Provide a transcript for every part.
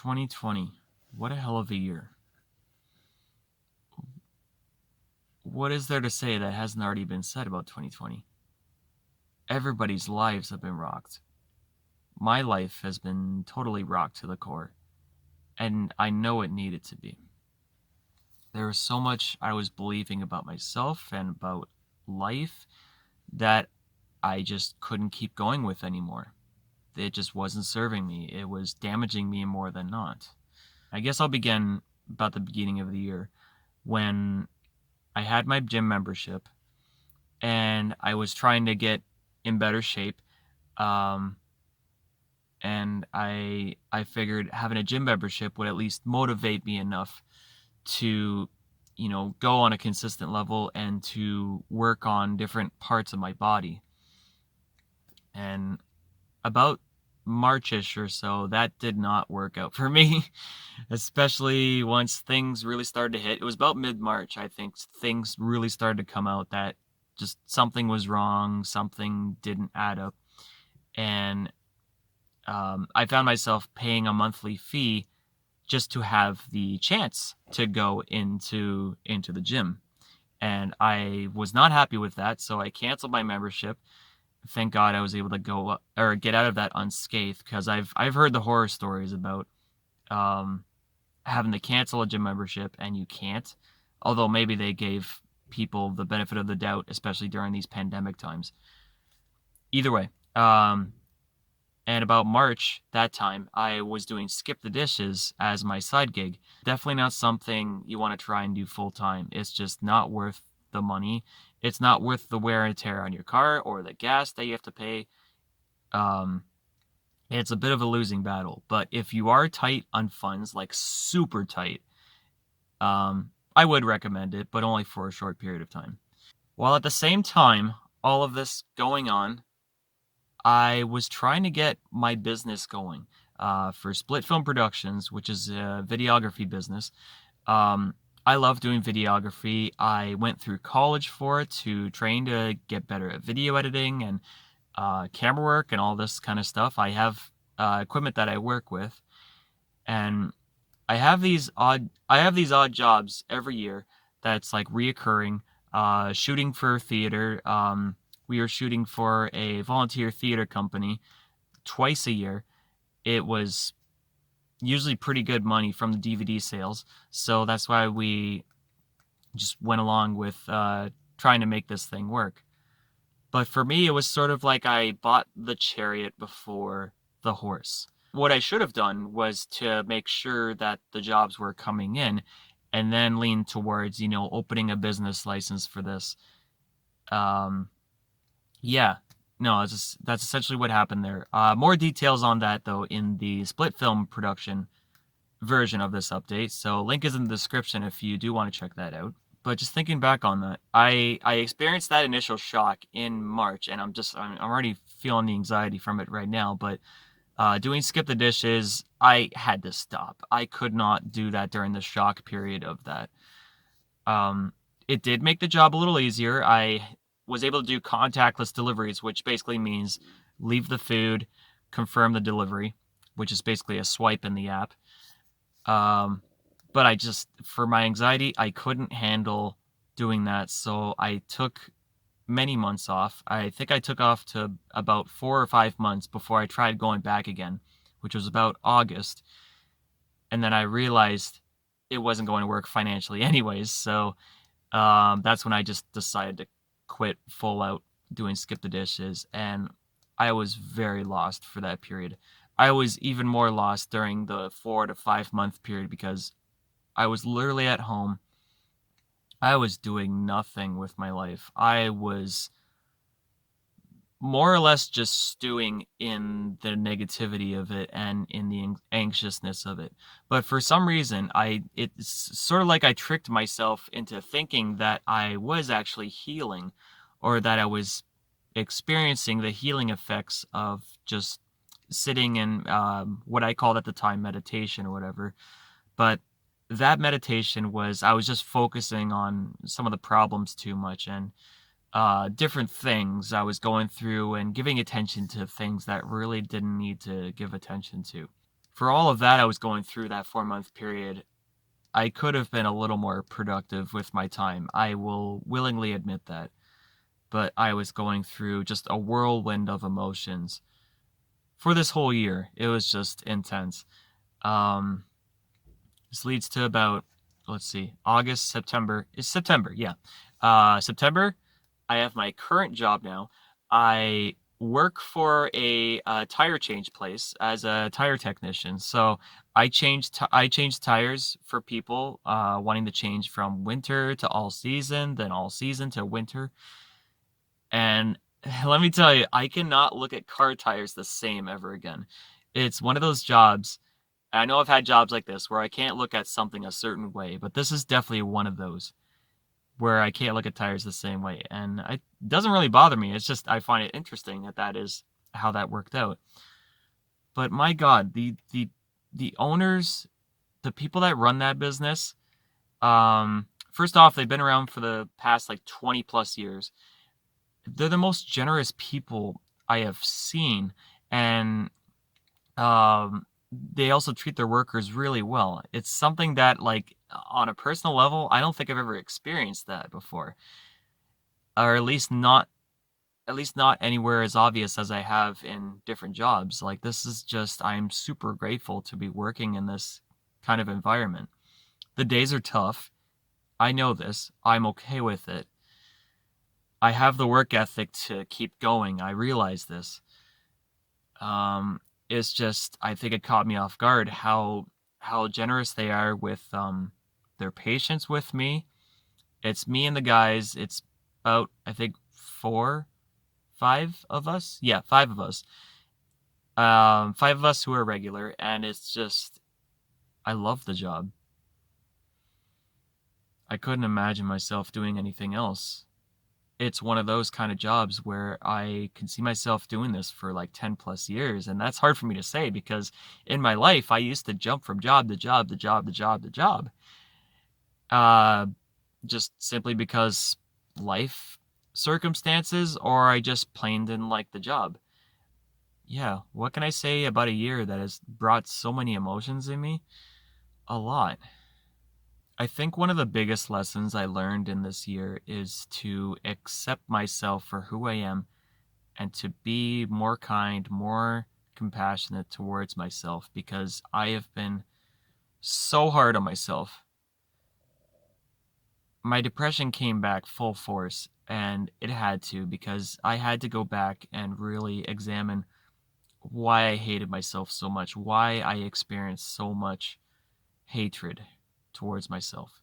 2020. What a hell of a year. What is there to say that hasn't already been said about 2020? Everybody's lives have been rocked. My life has been totally rocked to the core, and I know it needed to be. There was so much I was believing about myself and about life that I just couldn't keep going with anymore. It just wasn't serving me. It was damaging me more than not. I guess I'll begin about the beginning of the year when I had my gym membership and I was trying to get in better shape. Um, and I figured having a gym membership would at least motivate me enough to, go on a consistent level and to work on different parts of my body. And about Marchish or so, that did not work out for me, especially once things really started to hit. It was about mid-March, I think, things really started to come out that just something was wrong, something didn't add up. And I found myself paying a monthly fee just to have the chance to go into the gym. And I was not happy with that, so I canceled my membership. Thank God I was able to go or get out of that unscathed, because I've heard the horror stories about um, having to cancel a gym membership and you can't. Although maybe they gave people the benefit of the doubt, especially during these pandemic times. Either way, and about March, that time, I was doing Skip the Dishes as my side gig. Definitely not something you want to try and do full time. It's just not worth the money. It's not worth the wear and tear on your car or the gas that you have to pay. Um, it's a bit of a losing battle. But if you are tight on funds, like super tight, I would recommend it, but only for a short period of time. While at the same time, all of this going on, I was trying to get my business going for Split Film Productions, which is a videography business. Um, I love doing videography. I went through college for it to train to get better at video editing and camera work and all this kind of stuff. I have equipment that I work with, and I have these odd jobs every year that's like reoccurring. Shooting for theater. We are shooting for a volunteer theater company twice a year. It was usually pretty good money from the DVD sales, so that's why we just went along with trying to make this thing work. But for me, it was sort of like I bought the chariot before the horse. What I should have done was to make sure that the jobs were coming in and then lean towards, opening a business license for this. Um, yeah, no, that's essentially what happened there. More details on that, though, in the split film production version of this update. So link is in the description if you do want to check that out. But just thinking back on that, I experienced that initial shock in March, and I'm already feeling the anxiety from it right now. But doing Skip the Dishes, I had to stop. I could not do that during the shock period of that. It did make the job a little easier. I was able to do contactless deliveries, which basically means leave the food, confirm the delivery, which is basically a swipe in the app. Um, but for my anxiety, I couldn't handle doing that. So I took many months off. I think I took off to about 4 or 5 months before I tried going back again, which was about August. And then I realized it wasn't going to work financially anyways. So that's when I just decided to quit full out doing Skip the Dishes. And I was very lost for that period. I was even more lost during the 4 to 5 month period because I was literally at home. I was doing nothing with my life. I was more or less just stewing in the negativity of it and in the anxiousness of it. But for some reason, it's sort of like I tricked myself into thinking that I was actually healing, or that I was experiencing the healing effects of just sitting in what I called at the time meditation or whatever. But that meditation I was just focusing on some of the problems too much, and different things I was going through and giving attention to things that really didn't need to give attention to. For all of that I was going through that 4-month period, I could have been a little more productive with my time. I will willingly admit that. But I was going through just a whirlwind of emotions for this whole year. It was just intense. Um, this leads to about, let's see, August, September. It's September, yeah. September, I have my current job now. I work for a tire change place as a tire technician. So I change tires for people wanting to change from winter to all season, then all season to winter. And let me tell you, I cannot look at car tires the same ever again. It's one of those jobs. I know I've had jobs like this where I can't look at something a certain way, but this is definitely one of those where I can't look at tires the same way. And it doesn't really bother me. It's just I find it interesting that is how that worked out. But my God, the owners, the people that run that business, first off, they've been around for the past like 20 plus years. They're the most generous people I have seen, and they also treat their workers really well. It's something that, like, on a personal level, I don't think I've ever experienced that before, or at least not anywhere as obvious as I have in different jobs. Like, this is just, I'm super grateful to be working in this kind of environment. The days are tough. I know this. I'm okay with it. I have the work ethic to keep going. I realize this. It's just, I think it caught me off guard how generous they are with their patience with me. It's me and the guys. It's about, I think, 5 of us. Yeah, 5 of us. 5 of us who are regular, and it's just, I love the job. I couldn't imagine myself doing anything else. It's one of those kind of jobs where I can see myself doing this for like 10 plus years. And that's hard for me to say because in my life, I used to jump from job to job to job to job to job. Just simply because life circumstances, or I just plain didn't like the job. Yeah, what can I say about a year that has brought so many emotions in me? A lot. I think one of the biggest lessons I learned in this year is to accept myself for who I am and to be more kind, more compassionate towards myself because I have been so hard on myself. My depression came back full force, and it had to because I had to go back and really examine why I hated myself so much, why I experienced so much hatred towards myself.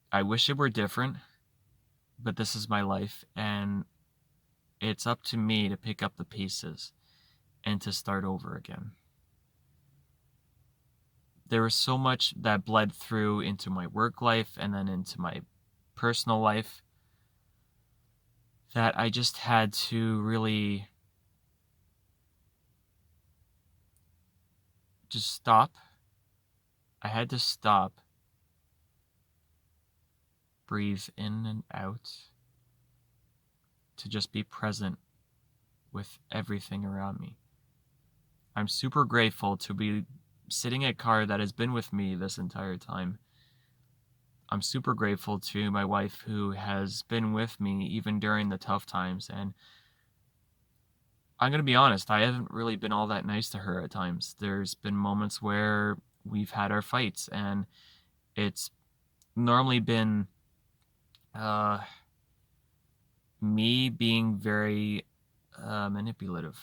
I wish it were different, but this is my life, and it's up to me to pick up the pieces and to start over again. There was so much that bled through into my work life and then into my personal life that I just had to really just stop. I had to stop, breathe in and out, to just be present with everything around me. I'm super grateful to be sitting in a car that has been with me this entire time. I'm super grateful to my wife who has been with me even during the tough times. And I'm going to be honest, I haven't really been all that nice to her at times. There's been moments where we've had our fights, and it's normally been me being very manipulative.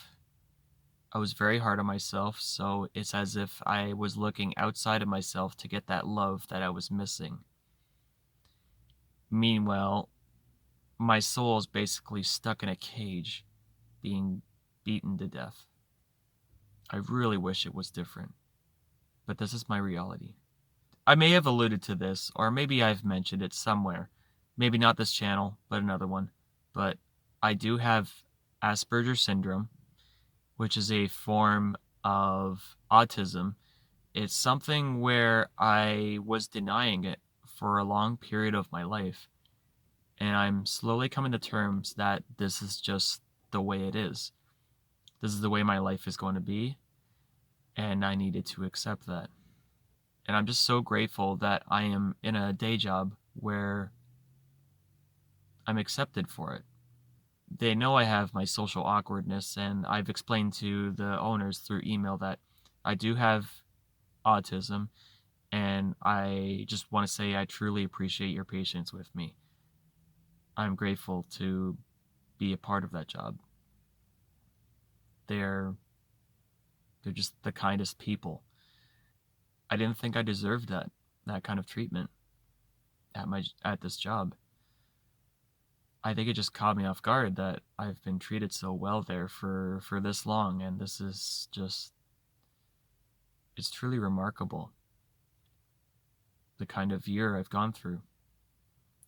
I was very hard on myself, so it's as if I was looking outside of myself to get that love that I was missing. Meanwhile, my soul is basically stuck in a cage, being beaten to death. I really wish it was different, but this is my reality. I may have alluded to this, or maybe I've mentioned it somewhere. Maybe not this channel, but another one. But I do have Asperger's syndrome, which is a form of autism. It's something where I was denying it for a long period of my life. And I'm slowly coming to terms that this is just the way it is. This is the way my life is going to be, and I needed to accept that. And I'm just so grateful that I am in a day job where I'm accepted for it. They know I have my social awkwardness, and I've explained to the owners through email that I do have autism, and I just want to say I truly appreciate your patience with me. I'm grateful to be a part of that job. They're they're just the kindest people. I didn't think I deserved that kind of treatment at this job. I think it just caught me off guard that I've been treated so well there for this long, and this is just, it's truly remarkable, the kind of year I've gone through.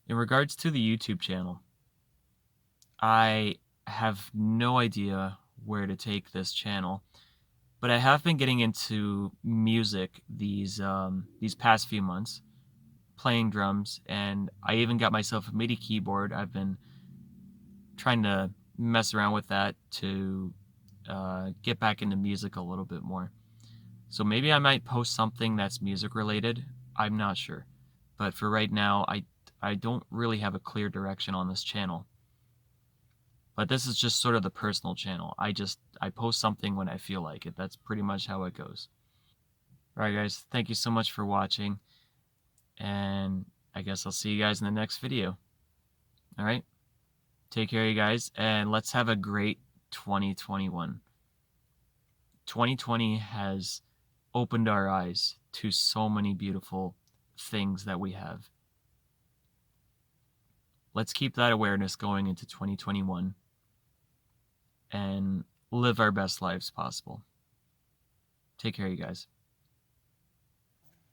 In regards to the YouTube channel, I have no idea where to take this channel, but I have been getting into music these past few months, playing drums, and I even got myself a MIDI keyboard. I've been trying to mess around with that to get back into music a little bit more. So maybe I might post something that's music related. I'm not sure. But for right now, I don't really have a clear direction on this channel. But this is just sort of the personal channel. I post something when I feel like it. That's pretty much how it goes. All right, guys. Thank you so much for watching. And I guess I'll see you guys in the next video. All right. Take care, you guys. And let's have a great 2021. 2020 has opened our eyes to so many beautiful things that we have. Let's keep that awareness going into 2021 and live our best lives possible. Take care, you guys.